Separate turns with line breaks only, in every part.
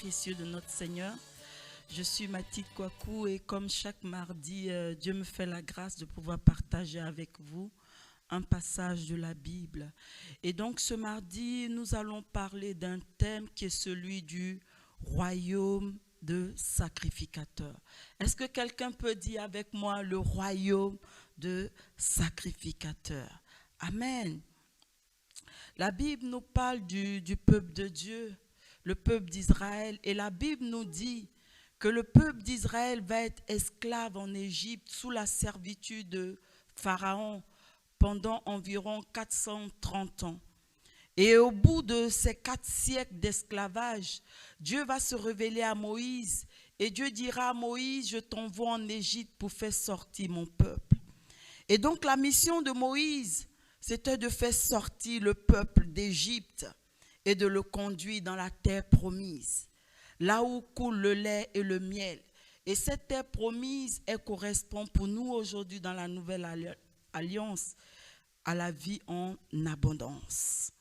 précieux de notre Seigneur. Je suis Mathilde Kouakou et comme chaque mardi, Dieu me fait la grâce de pouvoir partager avec vous un passage de la Bible. Et donc ce mardi, nous allons parler d'un thème qui est celui du royaume de sacrificateur. Est-ce que quelqu'un peut dire avec moi le royaume de sacrificateur? Amen. La Bible nous parle du peuple de Dieu, le peuple d'Israël. Et la Bible nous dit que le peuple d'Israël va être esclave en Égypte sous la servitude de Pharaon pendant environ 430 ans. Et au bout de ces 4 siècles d'esclavage, Dieu va se révéler à Moïse. Et Dieu dira à Moïse, je t'envoie en Égypte pour faire sortir mon peuple. Et donc la mission de Moïse, c'était de faire sortir le peuple d'Égypte et de le conduire dans la terre promise, là où coule le lait et le miel. Et cette terre promise, elle correspond pour nous aujourd'hui dans la nouvelle alliance à la vie en abondance.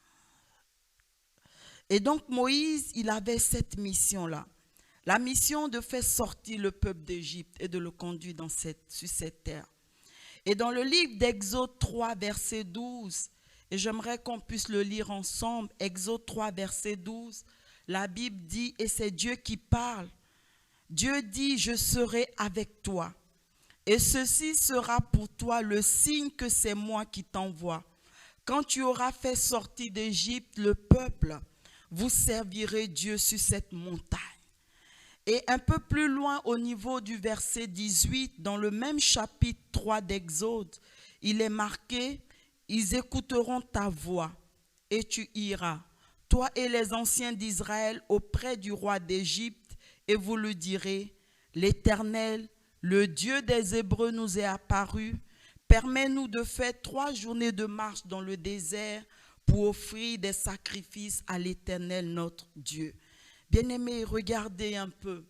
Et donc Moïse, il avait cette mission-là, la mission de faire sortir le peuple d'Égypte et de le conduire sur cette terre. Et dans le livre d'Exode 3, verset 12, et j'aimerais qu'on puisse le lire ensemble, Exode 3, verset 12, la Bible dit, et c'est Dieu qui parle, Dieu dit, je serai avec toi, et ceci sera pour toi le signe que c'est moi qui t'envoie. Quand tu auras fait sortir d'Égypte le peuple, vous servirez Dieu sur cette montagne. Et un peu plus loin au niveau du verset 18, dans le même chapitre 3 d'Exode, il est marqué, ils écouteront ta voix et tu iras, toi et les anciens d'Israël, auprès du roi d'Égypte, et vous lui direz, l'Éternel, le Dieu des Hébreux nous est apparu, permets-nous de faire 3 journées de marche dans le désert pour offrir des sacrifices à l'Éternel notre Dieu. Bien-aimés, regardez un peu.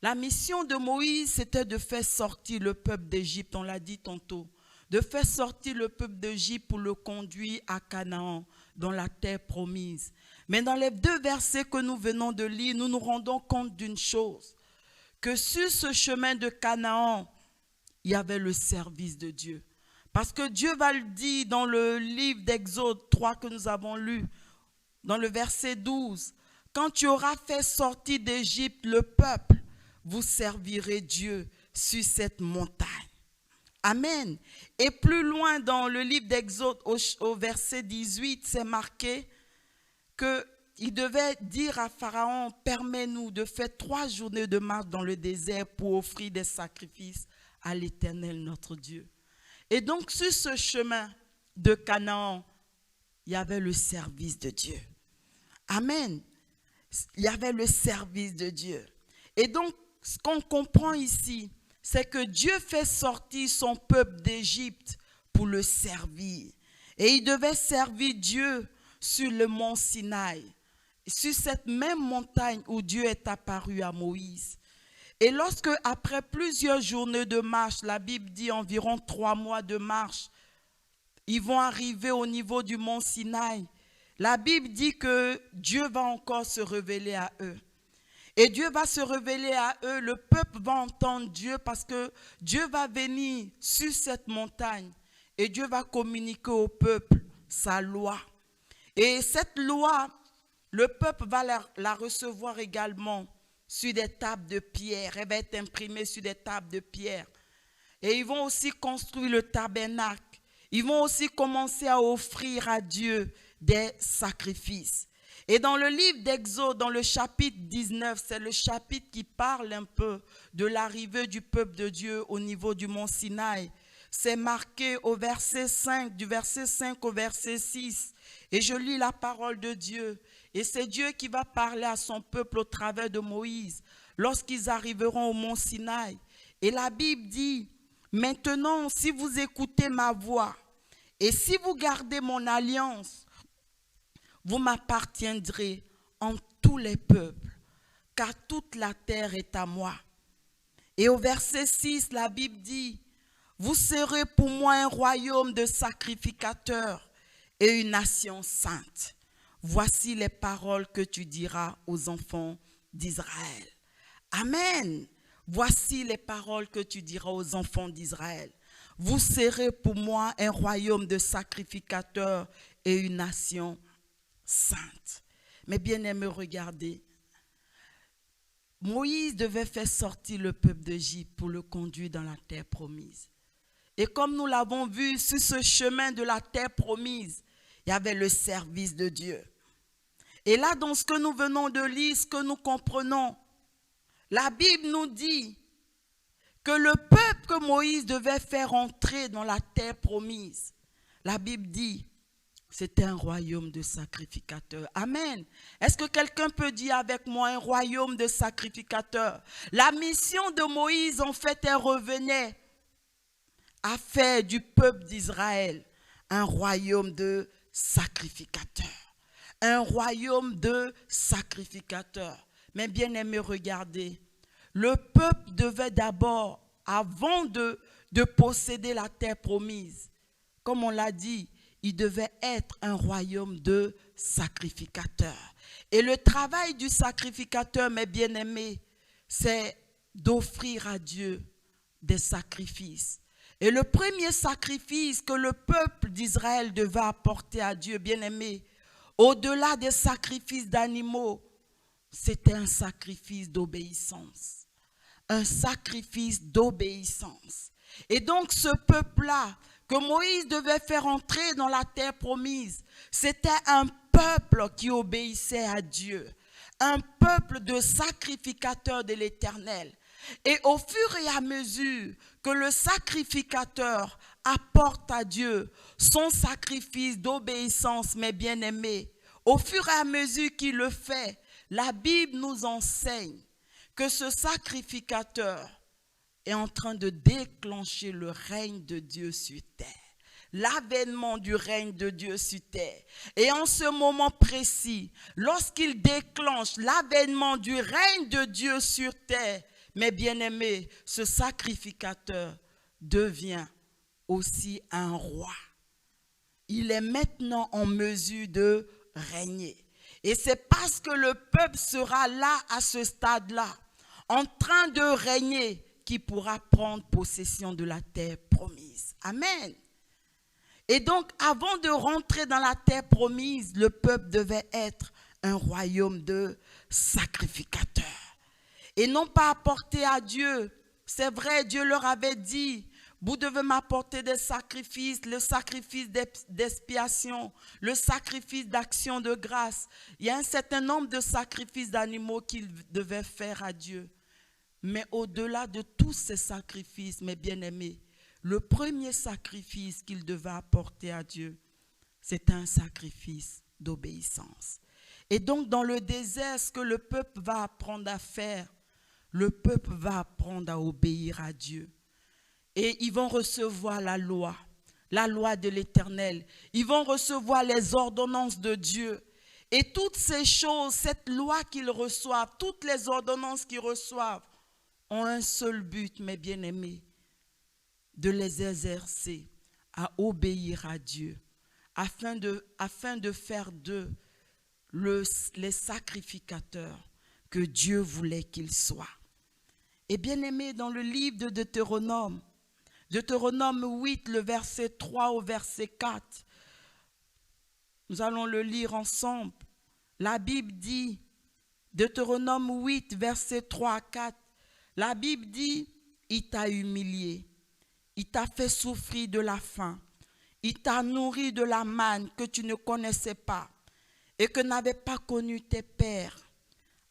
La mission de Moïse, c'était de faire sortir le peuple d'Égypte, on l'a dit tantôt, de faire sortir le peuple d'Égypte pour le conduire à Canaan, dans la terre promise. Mais dans les 2 versets que nous venons de lire, nous nous rendons compte d'une chose, que sur ce chemin de Canaan, il y avait le service de Dieu. Parce que Dieu va le dire dans le livre d'Exode 3 que nous avons lu, dans le verset 12, quand tu auras fait sortir d'Égypte le peuple, vous servirez Dieu sur cette montagne. Amen. Et plus loin dans le livre d'Exode, au verset 18, c'est marqué qu'il devait dire à Pharaon, permets-nous de faire 3 journées de marche dans le désert pour offrir des sacrifices à l'Éternel notre Dieu. Et donc sur ce chemin de Canaan, il y avait le service de Dieu. Amen. Il y avait le service de Dieu. Et donc, ce qu'on comprend ici, c'est que Dieu fait sortir son peuple d'Égypte pour le servir. Et il devait servir Dieu sur le mont Sinaï, sur cette même montagne où Dieu est apparu à Moïse. Et lorsque, après plusieurs journées de marche, la Bible dit environ 3 mois de marche, ils vont arriver au niveau du mont Sinaï. La Bible dit que Dieu va encore se révéler à eux. Et Dieu va se révéler à eux, le peuple va entendre Dieu parce que Dieu va venir sur cette montagne et Dieu va communiquer au peuple sa loi. Et cette loi, le peuple va la recevoir également sur des tables de pierre. Elle va être imprimée sur des tables de pierre. Et ils vont aussi construire le tabernacle. Ils vont aussi commencer à offrir à Dieu des sacrifices. Et dans le livre d'Exode, dans le chapitre 19, c'est le chapitre qui parle un peu de l'arrivée du peuple de Dieu au niveau du mont Sinaï. C'est marqué au verset 5, du verset 5 au verset 6. Et je lis la parole de Dieu. Et c'est Dieu qui va parler à son peuple au travers de Moïse lorsqu'ils arriveront au mont Sinaï. Et la Bible dit, maintenant, si vous écoutez ma voix et si vous gardez mon alliance, vous m'appartiendrez en tous les peuples, car toute la terre est à moi. Et au verset 6, la Bible dit, vous serez pour moi un royaume de sacrificateurs et une nation sainte. Voici les paroles que tu diras aux enfants d'Israël. Amen. Voici les paroles que tu diras aux enfants d'Israël. Vous serez pour moi un royaume de sacrificateurs et une nation sainte. Mais bien-aimés, regardez. Moïse devait faire sortir le peuple d'Égypte pour le conduire dans la terre promise. Et comme nous l'avons vu, sur ce chemin de la terre promise, il y avait le service de Dieu. Et là, dans ce que nous venons de lire, ce que nous comprenons, la Bible nous dit que le peuple que Moïse devait faire entrer dans la terre promise, la Bible dit, c'était un royaume de sacrificateurs. Amen. Est-ce que quelqu'un peut dire avec moi un royaume de sacrificateurs? La mission de Moïse, en fait, elle revenait à faire du peuple d'Israël un royaume de sacrificateurs. Un royaume de sacrificateurs. Mais bien aimé, regardez, le peuple devait d'abord, avant de posséder la terre promise, comme on l'a dit, il devait être un royaume de sacrificateurs. Et le travail du sacrificateur, mes bien-aimés, c'est d'offrir à Dieu des sacrifices. Et le premier sacrifice que le peuple d'Israël devait apporter à Dieu, bien-aimés, au-delà des sacrifices d'animaux, c'était un sacrifice d'obéissance. Un sacrifice d'obéissance. Et donc ce peuple-là, que Moïse devait faire entrer dans la terre promise, c'était un peuple qui obéissait à Dieu. Un peuple de sacrificateurs de l'Éternel. Et au fur et à mesure que le sacrificateur apporte à Dieu son sacrifice d'obéissance, mes bien-aimés, au fur et à mesure qu'il le fait, la Bible nous enseigne que ce sacrificateur est en train de déclencher le règne de Dieu sur terre. L'avènement du règne de Dieu sur terre. Et en ce moment précis, lorsqu'il déclenche l'avènement du règne de Dieu sur terre, mes bien-aimés, ce sacrificateur devient aussi un roi. Il est maintenant en mesure de régner. Et c'est parce que le peuple sera là, à ce stade-là, en train de régner, qu'il pourra prendre possession de la terre promise. Amen. Et donc, avant de rentrer dans la terre promise, le peuple devait être un royaume de sacrificateurs. Et non pas apporter à Dieu. C'est vrai, Dieu leur avait dit, vous devez m'apporter des sacrifices, le sacrifice d'expiation, le sacrifice d'action de grâce. Il y a un certain nombre de sacrifices d'animaux qu'ils devaient faire à Dieu. Mais au-delà de tous ces sacrifices, mes bien-aimés, le premier sacrifice qu'ils devaient apporter à Dieu, c'est un sacrifice d'obéissance. Et donc dans le désert, ce que le peuple va apprendre à faire, le peuple va apprendre à obéir à Dieu. Et ils vont recevoir la loi de l'Éternel. Ils vont recevoir les ordonnances de Dieu. Et toutes ces choses, cette loi qu'ils reçoivent, toutes les ordonnances qu'ils reçoivent, ont un seul but, mes bien-aimés, de les exercer à obéir à Dieu, afin de faire d'eux les sacrificateurs que Dieu voulait qu'ils soient. Et bien-aimés, dans le livre de Deutéronome 8, le verset 3 au verset 4, nous allons le lire ensemble. La Bible dit, Deutéronome 8, verset 3 à 4, la Bible dit, il t'a humilié, il t'a fait souffrir de la faim, il t'a nourri de la manne que tu ne connaissais pas et que n'avaient pas connu tes pères,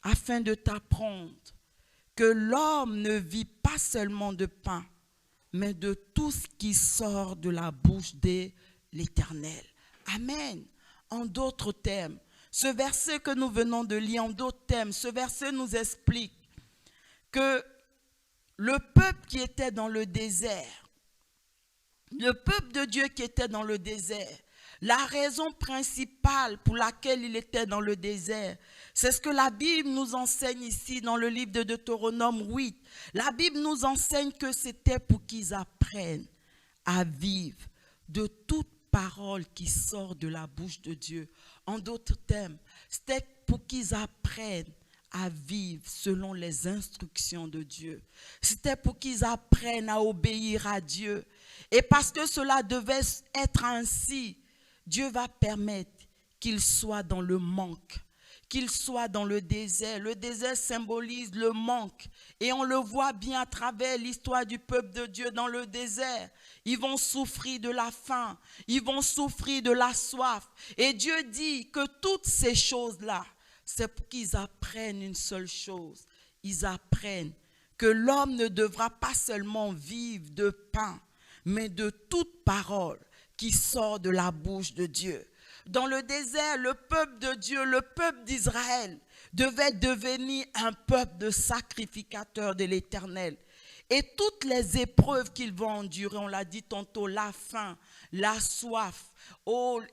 afin de t'apprendre que l'homme ne vit pas seulement de pain, mais de tout ce qui sort de la bouche de l'Éternel. Amen. En d'autres termes, ce verset que nous venons de lire, en d'autres termes, ce verset nous explique que le peuple qui était dans le désert, le peuple de Dieu qui était dans le désert, la raison principale pour laquelle il était dans le désert, c'est ce que la Bible nous enseigne ici dans le livre de Deutéronome 8. La Bible nous enseigne que c'était pour qu'ils apprennent à vivre de toute parole qui sort de la bouche de Dieu. En d'autres termes, c'était pour qu'ils apprennent à vivre selon les instructions de Dieu. C'était pour qu'ils apprennent à obéir à Dieu. Et parce que cela devait être ainsi, Dieu va permettre qu'ils soient dans le manque, qu'ils soient dans le désert. Le désert symbolise le manque. Et on le voit bien à travers l'histoire du peuple de Dieu dans le désert. Ils vont souffrir de la faim, ils vont souffrir de la soif. Et Dieu dit que toutes ces choses-là, c'est pour qu'ils apprennent une seule chose. Ils apprennent que l'homme ne devra pas seulement vivre de pain, mais de toute parole qui sort de la bouche de Dieu. Dans le désert, le peuple de Dieu, le peuple d'Israël, devait devenir un peuple de sacrificateurs de l'Éternel. Et toutes les épreuves qu'ils vont endurer, on l'a dit tantôt, la faim, la soif,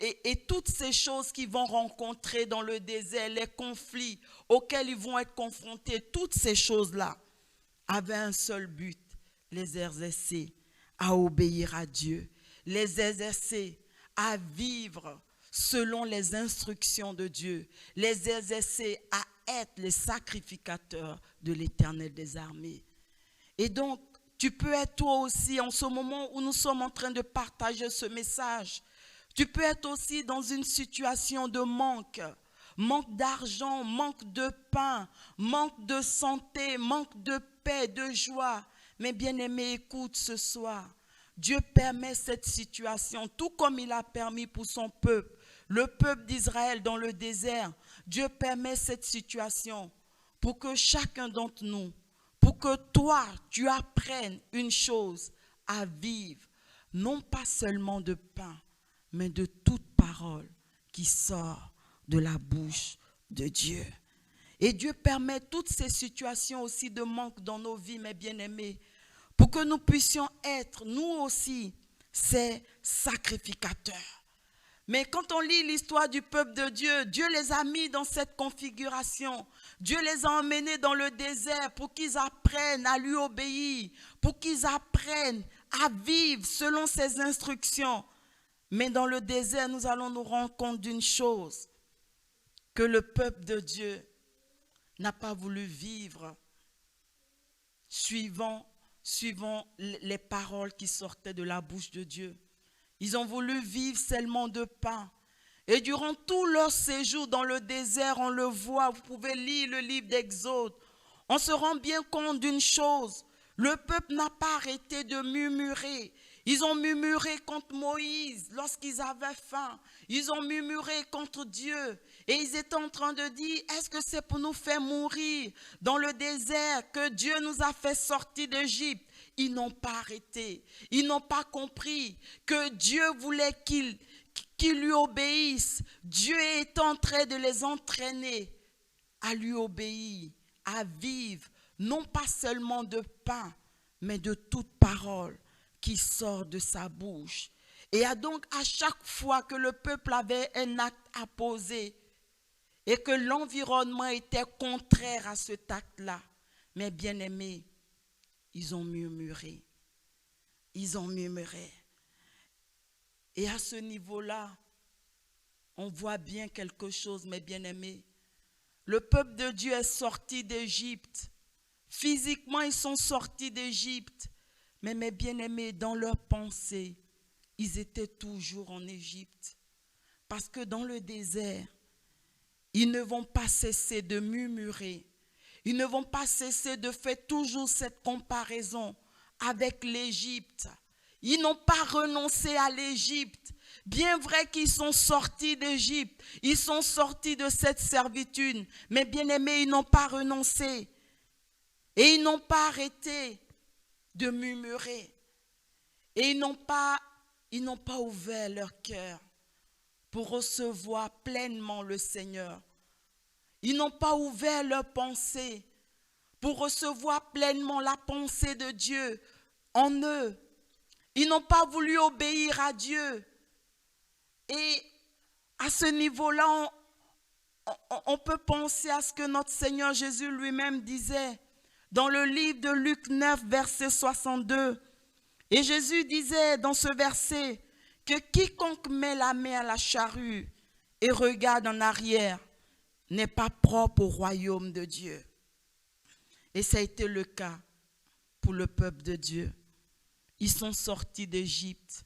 et toutes ces choses qu'ils vont rencontrer dans le désert, les conflits auxquels ils vont être confrontés, toutes ces choses-là avaient un seul but, les exercer à obéir à Dieu, les exercer à vivre selon les instructions de Dieu, les exercer à être les sacrificateurs de l'Éternel des armées. Et donc, tu peux être toi aussi, en ce moment où nous sommes en train de partager ce message, tu peux être aussi dans une situation de manque d'argent, manque de pain, manque de santé, manque de paix, de joie. Mais bien-aimé, écoute ce soir, Dieu permet cette situation, tout comme il a permis pour son peuple, le peuple d'Israël dans le désert. Dieu permet cette situation pour que chacun d'entre nous, pour que toi, tu apprennes une chose, à vivre, non pas seulement de pain, mais de toute parole qui sort de la bouche de Dieu. Et Dieu permet toutes ces situations aussi de manque dans nos vies, mes bien-aimés, pour que nous puissions être, nous aussi, ces sacrificateurs. Mais quand on lit l'histoire du peuple de Dieu, Dieu les a mis dans cette configuration. Dieu les a emmenés dans le désert pour qu'ils apprennent à lui obéir, pour qu'ils apprennent à vivre selon ses instructions. Mais dans le désert, nous allons nous rendre compte d'une chose, que le peuple de Dieu n'a pas voulu vivre suivant les paroles qui sortaient de la bouche de Dieu. Ils ont voulu vivre seulement de pain. Et durant tout leur séjour dans le désert, on le voit, vous pouvez lire le livre d'Exode, on se rend bien compte d'une chose, le peuple n'a pas arrêté de murmurer. Ils ont murmuré contre Moïse lorsqu'ils avaient faim. Ils ont murmuré contre Dieu. Et ils étaient en train de dire, est-ce que c'est pour nous faire mourir dans le désert que Dieu nous a fait sortir d'Égypte? Ils n'ont pas arrêté. Ils n'ont pas compris que Dieu voulait qu'ils lui obéissent. Dieu est en train de les entraîner à lui obéir, à vivre, non pas seulement de pain, mais de toute parole qui sort de sa bouche. Et donc, à chaque fois que le peuple avait un acte à poser et que l'environnement était contraire à cet acte-là, mes bien-aimés, ils ont murmuré. Ils ont murmuré. Et à ce niveau-là, on voit bien quelque chose, mes bien-aimés. Le peuple de Dieu est sorti d'Égypte. Physiquement, ils sont sortis d'Égypte. Mais mes bien-aimés, dans leur pensée, ils étaient toujours en Égypte. Parce que dans le désert, ils ne vont pas cesser de murmurer. Ils ne vont pas cesser de faire toujours cette comparaison avec l'Égypte. Ils n'ont pas renoncé à l'Égypte. Bien vrai qu'ils sont sortis d'Égypte, ils sont sortis de cette servitude. Mais bien aimés, ils n'ont pas renoncé. Et ils n'ont pas arrêté de murmurer. Et ils n'ont pas ouvert leur cœur pour recevoir pleinement le Seigneur. Ils n'ont pas ouvert leur pensée pour recevoir pleinement la pensée de Dieu en eux. Ils n'ont pas voulu obéir à Dieu. Et à ce niveau-là, on peut penser à ce que notre Seigneur Jésus lui-même disait dans le livre de Luc 9, verset 62. Et Jésus disait dans ce verset que quiconque met la main à la charrue et regarde en arrière n'est pas propre au royaume de Dieu. Et ça a été le cas pour le peuple de Dieu. Ils sont sortis d'Égypte.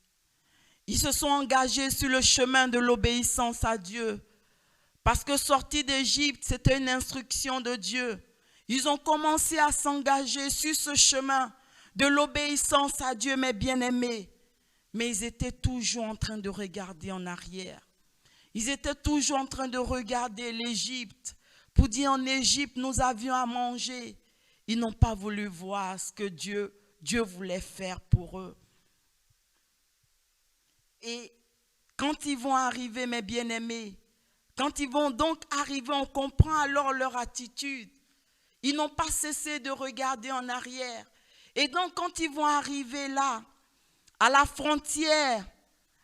Ils se sont engagés sur le chemin de l'obéissance à Dieu. Parce que sortir d'Égypte, c'était une instruction de Dieu. Ils ont commencé à s'engager sur ce chemin de l'obéissance à Dieu, mes bien-aimés. Mais ils étaient toujours en train de regarder en arrière. Ils étaient toujours en train de regarder l'Égypte pour dire en Égypte, nous avions à manger. Ils n'ont pas voulu voir ce que Dieu voulait faire pour eux. Et quand ils vont arriver, mes bien-aimés, quand ils vont donc arriver, on comprend alors leur attitude. Ils n'ont pas cessé de regarder en arrière. Et donc quand ils vont arriver là, à la frontière,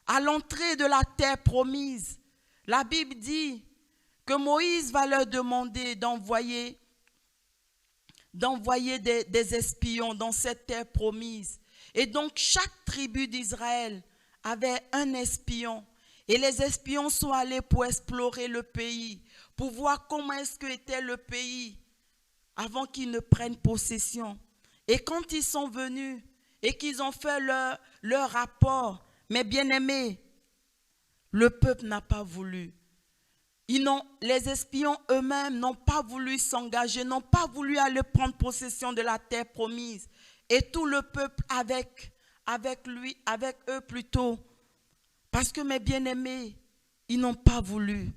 à l'entrée de la terre promise, la Bible dit que Moïse va leur demander d'envoyer des espions dans cette terre promise. Et donc chaque tribu d'Israël avait un espion. Et les espions sont allés pour explorer le pays, pour voir comment est-ce qu'était le pays avant qu'ils ne prennent possession. Et quand ils sont venus et qu'ils ont fait leur rapport, mes bien-aimés, le peuple n'a pas voulu. Les espions eux-mêmes n'ont pas voulu s'engager, n'ont pas voulu aller prendre possession de la terre promise. Et tout le peuple avec eux plutôt. Parce que mes bien-aimés, ils n'ont pas voulu.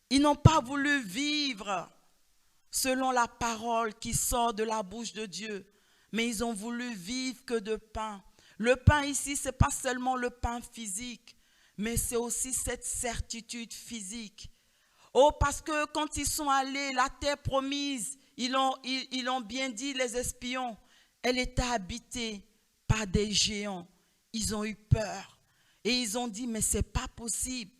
Ils n'ont pas voulu vivre selon la parole qui sort de la bouche de Dieu. Mais ils ont voulu vivre que de pain. Le pain ici, ce n'est pas seulement le pain physique, mais c'est aussi cette certitude physique. Oh, parce que quand ils sont allés, la terre promise, ils ont bien dit, les espions, elle était habitée par des géants. Ils ont eu peur. Et ils ont dit, mais ce n'est pas possible.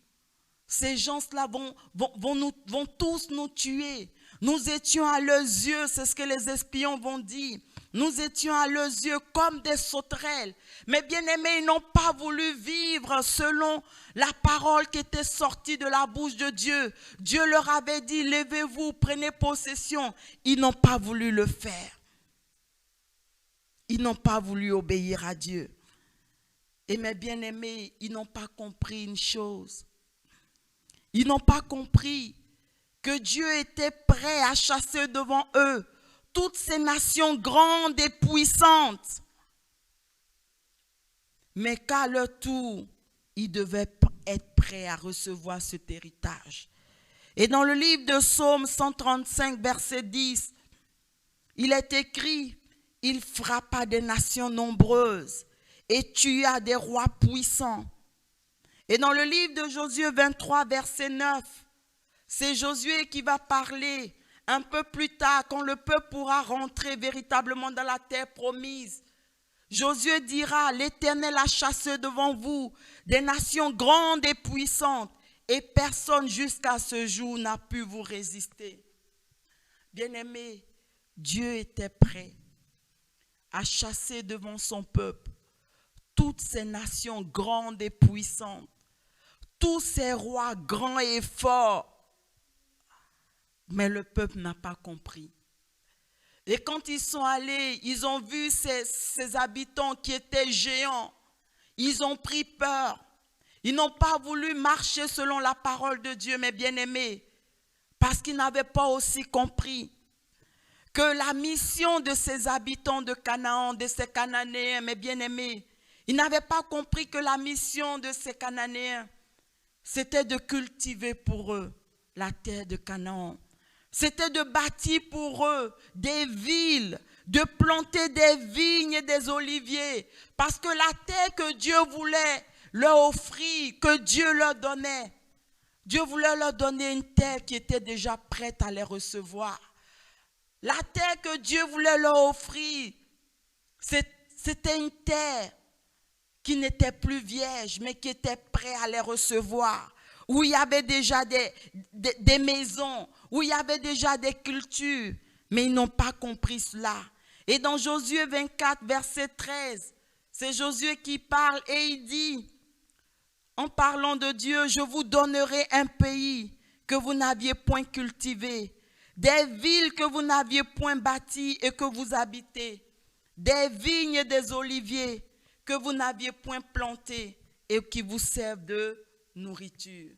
Ces gens-là vont tous nous tuer. Nous étions à leurs yeux, c'est ce que les espions vont dire. Nous étions à leurs yeux comme des sauterelles. Mais bien aimés, ils n'ont pas voulu vivre selon la parole qui était sortie de la bouche de Dieu. Dieu leur avait dit, levez-vous, prenez possession. Ils n'ont pas voulu le faire. Ils n'ont pas voulu obéir à Dieu. Et mes bien-aimés, ils n'ont pas compris une chose. Ils n'ont pas compris que Dieu était prêt à chasser devant eux toutes ces nations grandes et puissantes. Mais qu'à leur tour, ils devaient être prêts à recevoir cet héritage. Et dans le livre de Psaume 135, verset 10, il est écrit, « Il frappa des nations nombreuses et tua des rois puissants. » Et dans le livre de Josué 23, verset 9, c'est Josué qui va parler un peu plus tard, quand le peuple pourra rentrer véritablement dans la terre promise. Josué dira, l'Éternel a chassé devant vous des nations grandes et puissantes, et personne jusqu'à ce jour n'a pu vous résister. Bien-aimés, Dieu était prêt à chasser devant son peuple toutes ces nations grandes et puissantes, tous ces rois grands et forts. Mais le peuple n'a pas compris. Et quand ils sont allés, ils ont vu ces habitants qui étaient géants. Ils ont pris peur. Ils n'ont pas voulu marcher selon la parole de Dieu, mes bien-aimés, parce qu'ils n'avaient pas aussi compris que la mission de ces habitants de Canaan, de ces Cananéens, mes bien-aimés, ils n'avaient pas compris que la mission de ces Cananéens, c'était de cultiver pour eux la terre de Canaan. C'était de bâtir pour eux des villes, de planter des vignes et des oliviers. Parce que la terre que Dieu voulait leur offrir, que Dieu leur donnait, Dieu voulait leur donner une terre qui était déjà prête à les recevoir. La terre que Dieu voulait leur offrir, c'était une terre qui n'était plus vierge, mais qui était prête à les recevoir. Où il y avait déjà des maisons, où il y avait déjà des cultures, mais ils n'ont pas compris cela. Et dans Josué 24, verset 13, c'est Josué qui parle et il dit, en parlant de Dieu, je vous donnerai un pays que vous n'aviez point cultivées, des villes que vous n'aviez point bâties et que vous habitez, des vignes et des oliviers que vous n'aviez point plantées et qui vous servent de nourriture.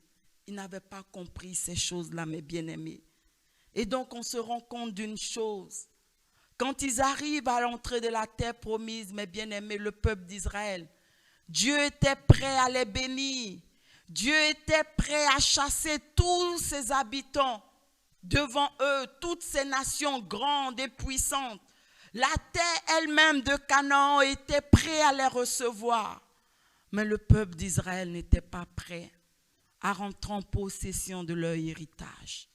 Ils n'avaient pas compris ces choses-là, mes bien-aimés. Et donc on se rend compte d'une chose. Quand ils arrivent à l'entrée de la terre promise, mes bien-aimés, le peuple d'Israël, Dieu était prêt à les bénir. Dieu était prêt à chasser tous ses habitants devant eux, toutes ces nations grandes et puissantes. La terre elle-même de Canaan était prête à les recevoir. Mais le peuple d'Israël n'était pas prêt à rentrer en possession de leur héritage.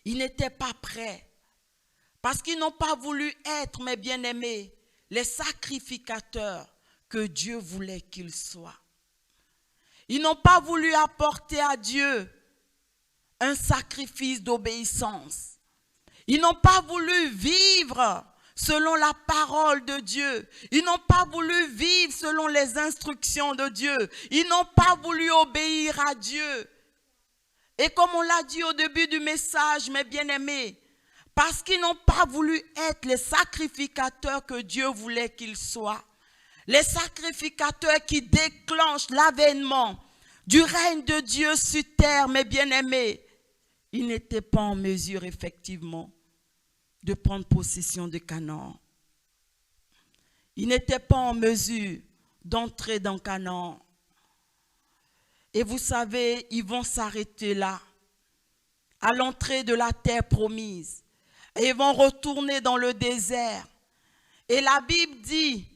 Ils n'étaient pas prêts parce qu'ils n'ont pas voulu être, mes bien-aimés, les sacrificateurs que Dieu voulait qu'ils soient. Ils n'ont pas voulu apporter à Dieu un sacrifice d'obéissance. Ils n'ont pas voulu vivre selon la parole de Dieu. Ils n'ont pas voulu vivre selon les instructions de Dieu. Ils n'ont pas voulu obéir à Dieu. Et comme on l'a dit au début du message, mes bien-aimés, parce qu'ils n'ont pas voulu être les sacrificateurs que Dieu voulait qu'ils soient, les sacrificateurs qui déclenchent l'avènement du règne de Dieu sur terre, mes bien-aimés, ils n'étaient pas en mesure effectivement de prendre possession de Canaan. Ils n'étaient pas en mesure d'entrer dans Canaan. Et vous savez, ils vont s'arrêter là, à l'entrée de la terre promise. Et ils vont retourner dans le désert. Et la Bible dit,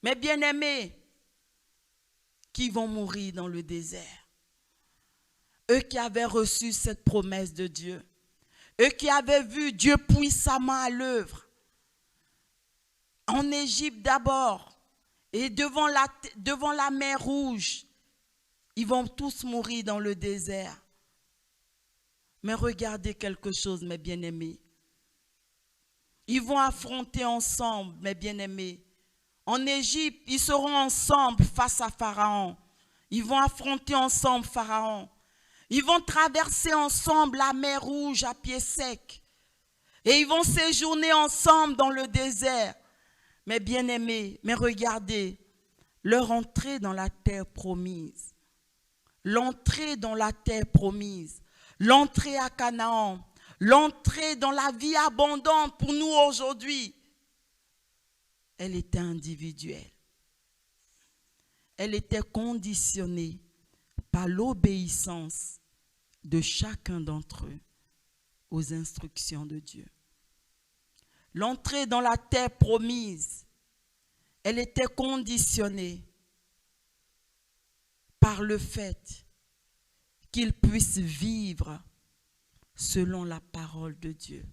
mes bien-aimés, qu'ils vont mourir dans le désert. Eux qui avaient reçu cette promesse de Dieu. Eux qui avaient vu Dieu puissamment à l'œuvre. En Égypte d'abord. Et devant la mer Rouge. Ils vont tous mourir dans le désert. Mais regardez quelque chose, mes bien-aimés. Ils vont affronter ensemble, mes bien-aimés. En Égypte, ils seront ensemble face à Pharaon. Ils vont affronter ensemble Pharaon. Ils vont traverser ensemble la mer Rouge à pied sec. Et ils vont séjourner ensemble dans le désert. Mes bien-aimés, mais regardez, leur entrée dans la terre promise. L'entrée dans la terre promise. L'entrée à Canaan. L'entrée dans la vie abondante pour nous aujourd'hui. Elle était individuelle. Elle était conditionnée par l'obéissance de chacun d'entre eux aux instructions de Dieu. L'entrée dans la terre promise, elle était conditionnée par le fait qu'ils puissent vivre selon la parole de Dieu.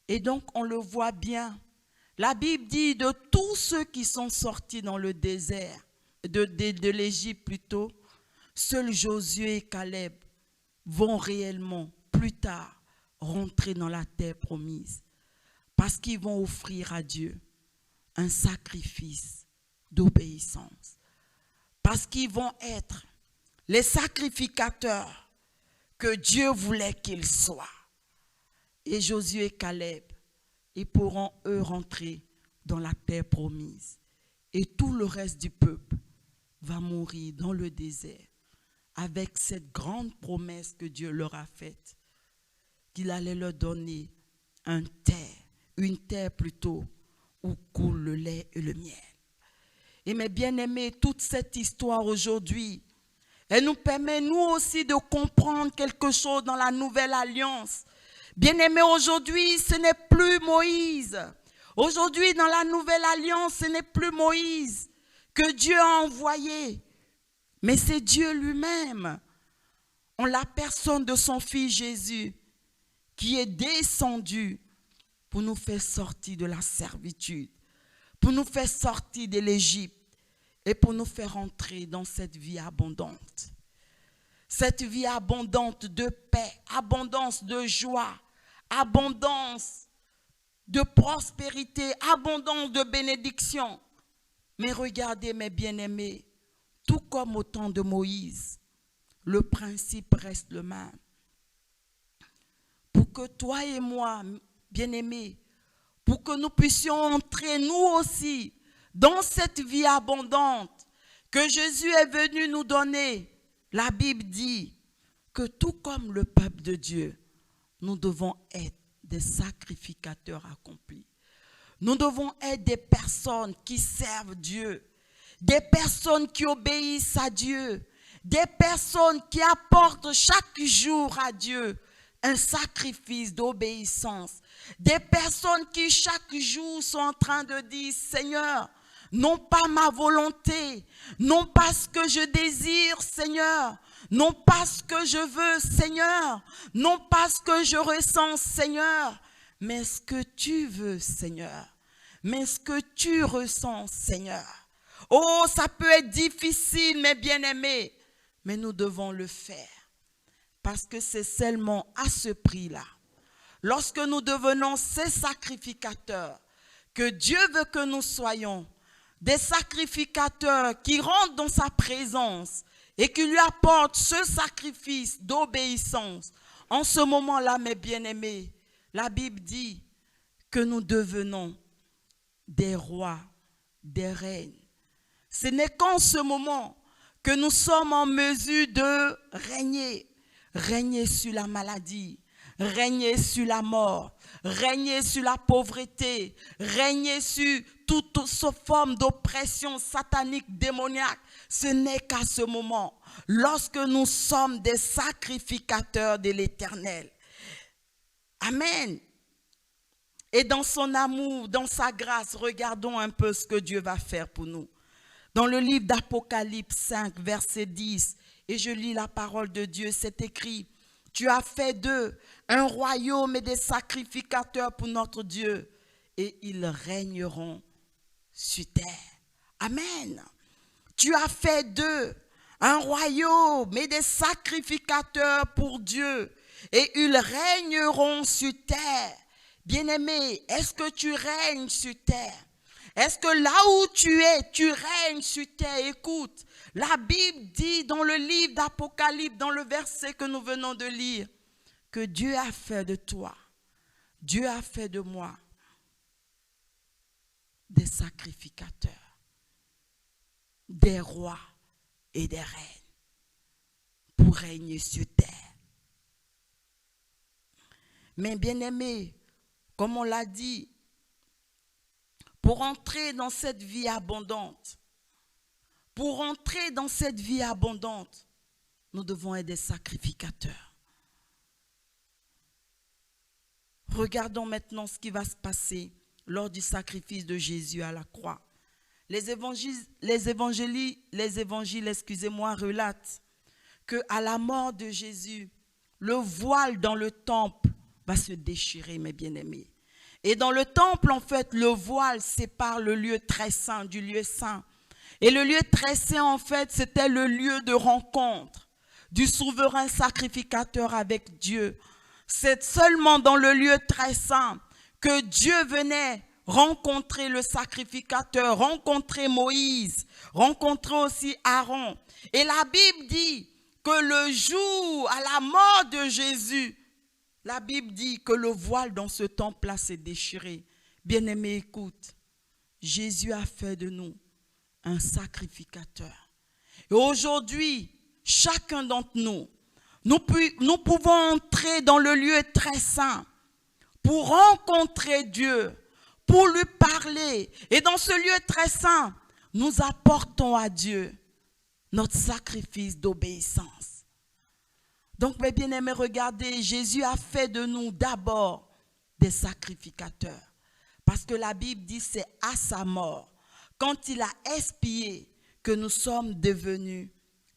Et donc on le voit bien. La Bible dit de tous ceux qui sont sortis dans le désert, de l'Égypte plutôt, seuls Josué et Caleb vont réellement, plus tard, rentrer dans la terre promise. Parce qu'ils vont offrir à Dieu un sacrifice d'obéissance. Parce qu'ils vont être les sacrificateurs que Dieu voulait qu'ils soient. Et Josué et Caleb, ils pourront eux rentrer dans la terre promise. Et tout le reste du peuple va mourir dans le désert avec cette grande promesse que Dieu leur a faite, qu'il allait leur donner une terre plutôt où coule le lait et le miel. Et mes bien-aimés, toute cette histoire aujourd'hui, elle nous permet nous aussi de comprendre quelque chose dans la nouvelle alliance. Bien-aimés, aujourd'hui, ce n'est plus Moïse. Aujourd'hui, dans la nouvelle alliance, ce n'est plus Moïse que Dieu a envoyé. Mais c'est Dieu lui-même, en la personne de son Fils Jésus, qui est descendu pour nous faire sortir de la servitude, pour nous faire sortir de l'Égypte et pour nous faire entrer dans cette vie abondante. Cette vie abondante de paix, abondance de joie, abondance de prospérité, abondance de bénédiction. Mais regardez mes bien-aimés, tout comme au temps de Moïse, le principe reste le même. Pour que toi et moi, bien-aimés, pour que nous puissions entrer nous aussi dans cette vie abondante que Jésus est venu nous donner, la Bible dit que tout comme le peuple de Dieu, nous devons être des sacrificateurs accomplis. Nous devons être des personnes qui servent Dieu, des personnes qui obéissent à Dieu, des personnes qui apportent chaque jour à Dieu un sacrifice d'obéissance, des personnes qui chaque jour sont en train de dire, Seigneur, non pas ma volonté, non pas ce que je désire, Seigneur, non pas ce que je veux, Seigneur, non pas ce que je ressens, Seigneur, mais ce que tu veux, Seigneur, mais ce que tu ressens, Seigneur. Oh, ça peut être difficile, mes bien-aimés, mais nous devons le faire. Parce que c'est seulement à ce prix-là, lorsque nous devenons ces sacrificateurs, que Dieu veut que nous soyons, des sacrificateurs qui rentrent dans sa présence et qui lui apportent ce sacrifice d'obéissance. En ce moment-là, mes bien-aimés, la Bible dit que nous devenons des rois, des reines. Ce n'est qu'en ce moment que nous sommes en mesure de régner. Régner sur la maladie, régner sur la mort, régner sur la pauvreté, régner sur toute forme d'oppression satanique, démoniaque. Ce n'est qu'à ce moment, lorsque nous sommes des sacrificateurs de l'Éternel. Amen. Et dans son amour, dans sa grâce, regardons un peu ce que Dieu va faire pour nous. Dans le livre d'Apocalypse 5, verset 10, et je lis la parole de Dieu, c'est écrit, « Tu as fait d'eux un royaume et des sacrificateurs pour notre Dieu, et ils régneront sur terre. » Amen. Tu as fait d'eux un royaume et des sacrificateurs pour Dieu, et ils régneront sur terre. Bien-aimé, est-ce que tu règnes sur terre? Est-ce que là où tu es, tu règnes sur terre? Écoute, la Bible dit dans le livre d'Apocalypse, dans le verset que nous venons de lire, que Dieu a fait de toi, Dieu a fait de moi des sacrificateurs, des rois et des reines pour régner sur terre. Mais bien-aimés, comme on l'a dit, pour entrer dans cette vie abondante, nous devons être des sacrificateurs. Regardons maintenant ce qui va se passer lors du sacrifice de Jésus à la croix. Les évangiles, relatent qu'à la mort de Jésus, le voile dans le temple va se déchirer, mes bien-aimés. Et dans le temple, en fait, le voile sépare le lieu très saint du lieu saint. Et le lieu très saint, en fait, c'était le lieu de rencontre du souverain sacrificateur avec Dieu. C'est seulement dans le lieu très saint que Dieu venait rencontrer le sacrificateur, rencontrer Moïse, rencontrer aussi Aaron. Et la Bible dit que le jour à la mort de Jésus, la Bible dit que le voile dans ce temple-là s'est déchiré. Bien-aimé, écoute, Jésus a fait de nous un sacrificateur. Et aujourd'hui, chacun d'entre nous, nous pouvons entrer dans le lieu très saint pour rencontrer Dieu, pour lui parler. Et dans ce lieu très saint, nous apportons à Dieu notre sacrifice d'obéissance. Donc, mes bien-aimés, regardez, Jésus a fait de nous d'abord des sacrificateurs. Parce que la Bible dit c'est à sa mort, quand il a expié, que nous sommes devenus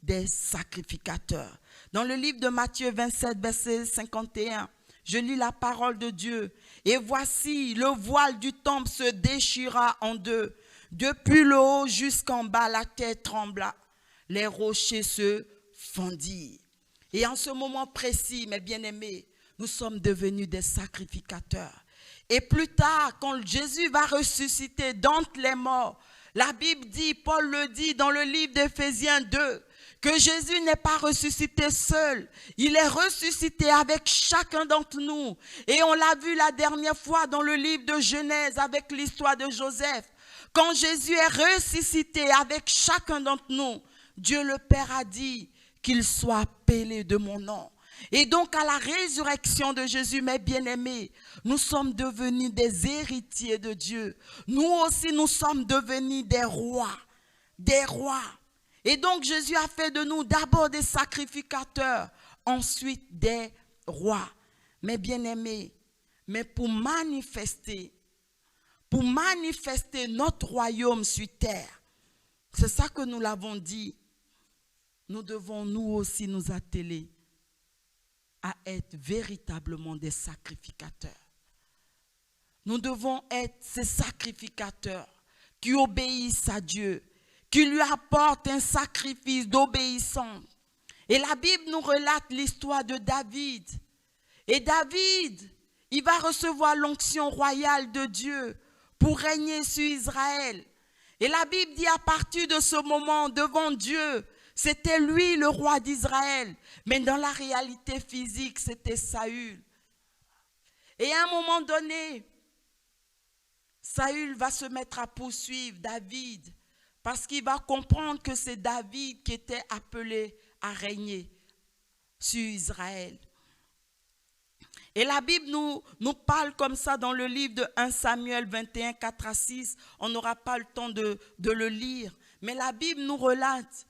des sacrificateurs. Dans le livre de Matthieu 27, verset 51, je lis la parole de Dieu. Et voici, le voile du temple se déchira en deux. Depuis le haut jusqu'en bas, la terre trembla. Les rochers se fondirent. Et en ce moment précis, mes bien-aimés, nous sommes devenus des sacrificateurs. Et plus tard, quand Jésus va ressusciter d'entre les morts, la Bible dit, Paul le dit dans le livre d'Éphésiens 2, que Jésus n'est pas ressuscité seul. Il est ressuscité avec chacun d'entre nous. Et on l'a vu la dernière fois dans le livre de Genèse avec l'histoire de Joseph. Quand Jésus est ressuscité avec chacun d'entre nous, Dieu le Père a dit qu'il soit appelé de mon nom. Et donc à la résurrection de Jésus, mes bien-aimés, nous sommes devenus des héritiers de Dieu. Nous aussi, nous sommes devenus des rois. Des rois. Et donc Jésus a fait de nous d'abord des sacrificateurs, ensuite des rois. Mes bien-aimés, mais pour manifester notre royaume sur terre, c'est ça que nous l'avons dit, nous devons nous aussi nous atteler à être véritablement des sacrificateurs. Nous devons être ces sacrificateurs qui obéissent à Dieu, qui lui apportent un sacrifice d'obéissance. Et la Bible nous relate l'histoire de David. Et David, il va recevoir l'onction royale de Dieu pour régner sur Israël. Et la Bible dit à partir de ce moment, devant Dieu, c'était lui le roi d'Israël. Mais dans la réalité physique, c'était Saül. Et à un moment donné, Saül va se mettre à poursuivre David parce qu'il va comprendre que c'est David qui était appelé à régner sur Israël. Et la Bible nous parle comme ça dans le livre de 1 Samuel 21, 4 à 6. On n'aura pas le temps de le lire. Mais la Bible nous relate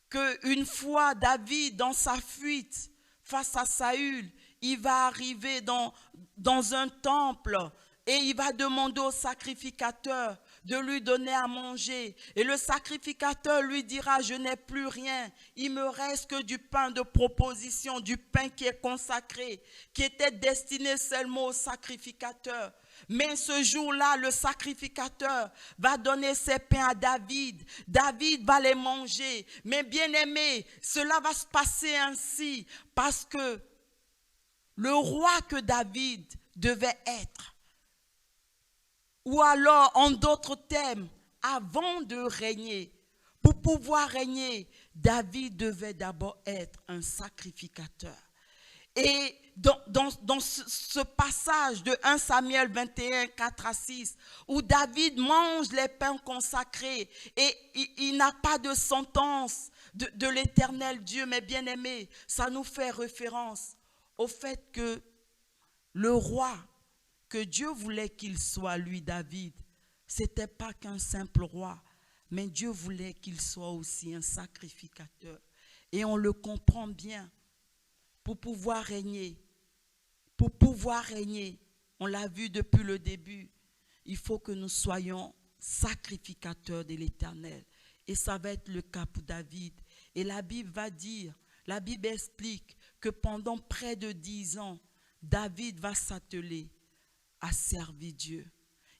qu'une fois David, dans sa fuite face à Saül, il va arriver dans un temple et il va demander au sacrificateur de lui donner à manger. Et le sacrificateur lui dira, je n'ai plus rien. Il me reste que du pain de proposition, du pain qui est consacré, qui était destiné seulement au sacrificateur. Mais ce jour-là, le sacrificateur va donner ses pains à David. David va les manger. Mais bien aimé, cela va se passer ainsi parce que le roi que David devait être, ou alors, en d'autres termes, avant de régner, pour pouvoir régner, David devait d'abord être un sacrificateur. Et dans ce passage de 1 Samuel 21, 4 à 6, où David mange les pains consacrés et il n'a pas de sentence de l'Éternel Dieu, mais bien aimé, ça nous fait référence au fait que le roi que Dieu voulait qu'il soit, lui, David, ce n'était pas qu'un simple roi, mais Dieu voulait qu'il soit aussi un sacrificateur. Et on le comprend bien. Pour pouvoir régner, on l'a vu depuis le début, il faut que nous soyons sacrificateurs de l'Éternel. Et ça va être le cas pour David. Et la Bible va dire, la Bible explique que pendant près de 10 ans, David va s'atteler à servir Dieu.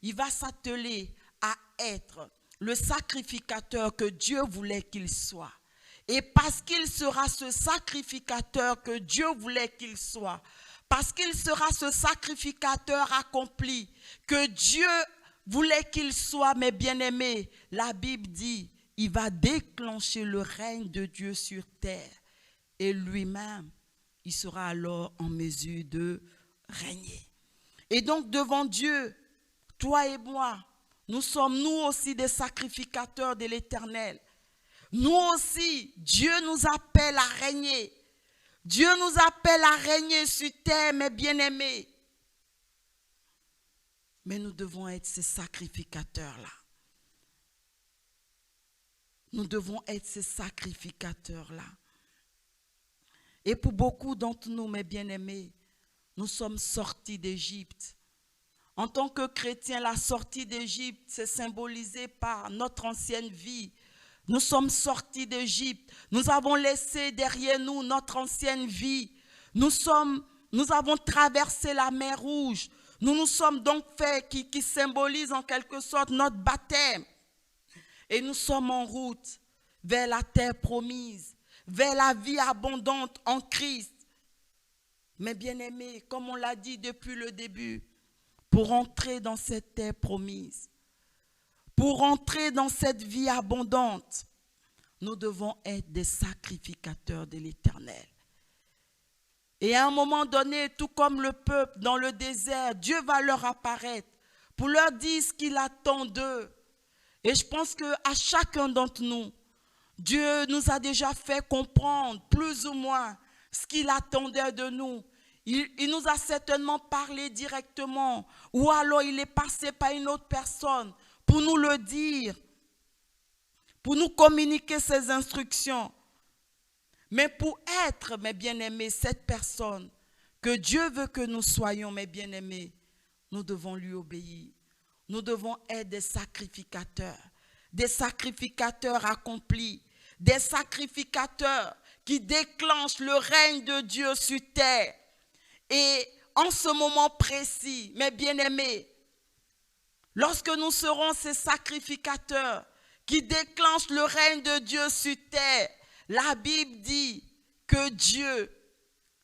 Il va s'atteler à être le sacrificateur que Dieu voulait qu'il soit. Et parce qu'il sera ce sacrificateur que Dieu voulait qu'il soit, parce qu'il sera ce sacrificateur accompli que Dieu voulait qu'il soit, mes bien-aimés, la Bible dit, il va déclencher le règne de Dieu sur terre. Et lui-même, il sera alors en mesure de régner. Et donc devant Dieu, toi et moi, nous sommes nous aussi des sacrificateurs de l'Éternel. Nous aussi, Dieu nous appelle à régner. Dieu nous appelle à régner sur terre, mes bien-aimés. Mais nous devons être ces sacrificateurs-là. Nous devons être ces sacrificateurs-là. Et pour beaucoup d'entre nous, mes bien-aimés, nous sommes sortis d'Égypte. En tant que chrétiens, la sortie d'Égypte, c'est symbolisé par notre ancienne vie. Nous sommes sortis d'Égypte. Nous avons laissé derrière nous notre ancienne vie. Nous avons traversé la mer Rouge. Nous nous sommes donc fait, qui symbolise en quelque sorte notre baptême. Et nous sommes en route vers la terre promise, vers la vie abondante en Christ. Mais bien aimés, comme on l'a dit depuis le début, pour entrer dans cette terre promise, pour entrer dans cette vie abondante, nous devons être des sacrificateurs de l'Éternel. Et à un moment donné, tout comme le peuple dans le désert, Dieu va leur apparaître pour leur dire ce qu'il attend d'eux. Et je pense qu'à chacun d'entre nous, Dieu nous a déjà fait comprendre plus ou moins ce qu'il attendait de nous. Il nous a certainement parlé directement, ou alors il est passé par une autre personne pour nous le dire, pour nous communiquer ses instructions. Mais pour être, mes bien-aimés, cette personne que Dieu veut que nous soyons, mes bien-aimés, nous devons lui obéir. Nous devons être des sacrificateurs accomplis, des sacrificateurs qui déclenchent le règne de Dieu sur terre. Et en ce moment précis, mes bien-aimés, lorsque nous serons ces sacrificateurs qui déclenchent le règne de Dieu sur terre, la Bible dit que Dieu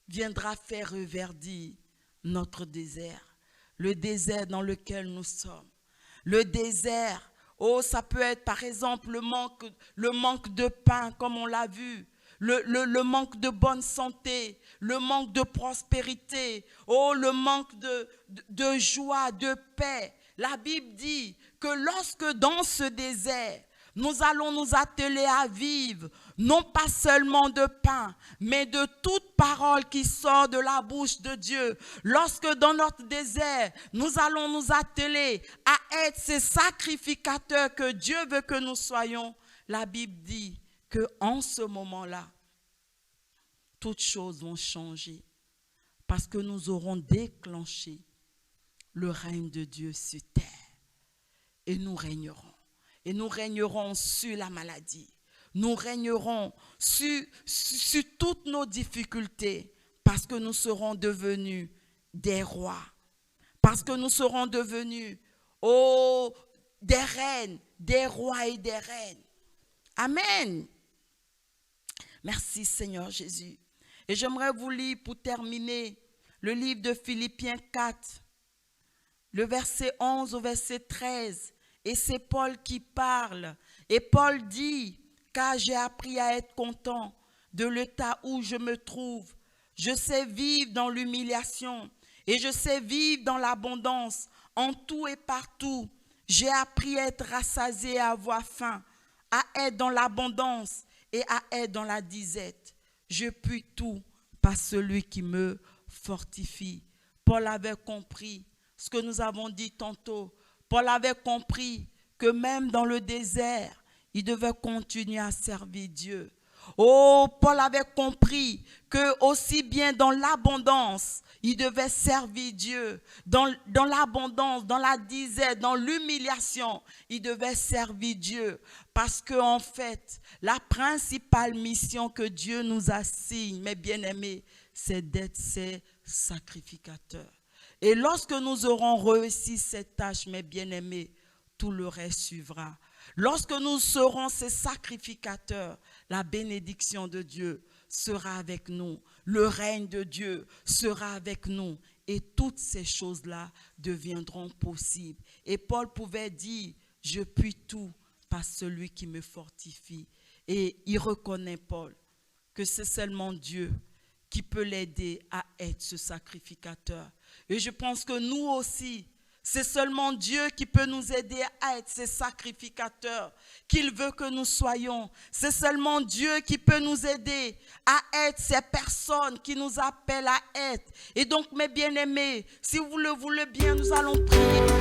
viendra faire reverdir notre désert, le désert dans lequel nous sommes. Le désert, ça peut être par exemple le manque de pain, comme on l'a vu, le manque de bonne santé, le manque de prospérité, le manque de joie, de paix. La Bible dit que lorsque dans ce désert, nous allons nous atteler à vivre, non pas seulement de pain, mais de toute parole qui sort de la bouche de Dieu. Lorsque dans notre désert, nous allons nous atteler à être ces sacrificateurs que Dieu veut que nous soyons, la Bible dit qu'en ce moment-là, toutes choses vont changer parce que nous aurons déclenché le règne de Dieu sur terre et nous régnerons. Et nous régnerons sur la maladie. Nous régnerons sur toutes nos difficultés parce que nous serons devenus des rois. Parce que nous serons devenus des reines, des rois et des reines. Amen. Merci Seigneur Jésus. Et j'aimerais vous lire pour terminer le livre de Philippiens 4, le verset 11 au verset 13. Et c'est Paul qui parle. Et Paul dit, car j'ai appris à être content de l'état où je me trouve. Je sais vivre dans l'humiliation et je sais vivre dans l'abondance. En tout et partout, j'ai appris à être rassasié et à avoir faim, à être dans l'abondance et à être dans la disette. Je puis tout par celui qui me fortifie. Paul avait compris ce que nous avons dit tantôt. Paul avait compris que même dans le désert, il devait continuer à servir Dieu. Paul avait compris que aussi bien dans l'abondance, il devait servir Dieu. Dans l'abondance, dans la disette, dans l'humiliation, il devait servir Dieu. Parce qu'en fait, la principale mission que Dieu nous assigne, mes bien-aimés, c'est d'être ses sacrificateurs. Et lorsque nous aurons réussi cette tâche, mes bien-aimés, tout le reste suivra. Lorsque nous serons ces sacrificateurs, la bénédiction de Dieu sera avec nous. Le règne de Dieu sera avec nous. Et toutes ces choses-là deviendront possibles. Et Paul pouvait dire, je puis tout par celui qui me fortifie. Et il reconnaît, Paul, que c'est seulement Dieu qui peut l'aider à être ce sacrificateur. Et je pense que nous aussi, c'est seulement Dieu qui peut nous aider à être ces sacrificateurs qu'il veut que nous soyons. C'est seulement Dieu qui peut nous aider à être ces personnes qui nous appellent à être. Et donc, mes bien-aimés, si vous le voulez bien, nous allons prier.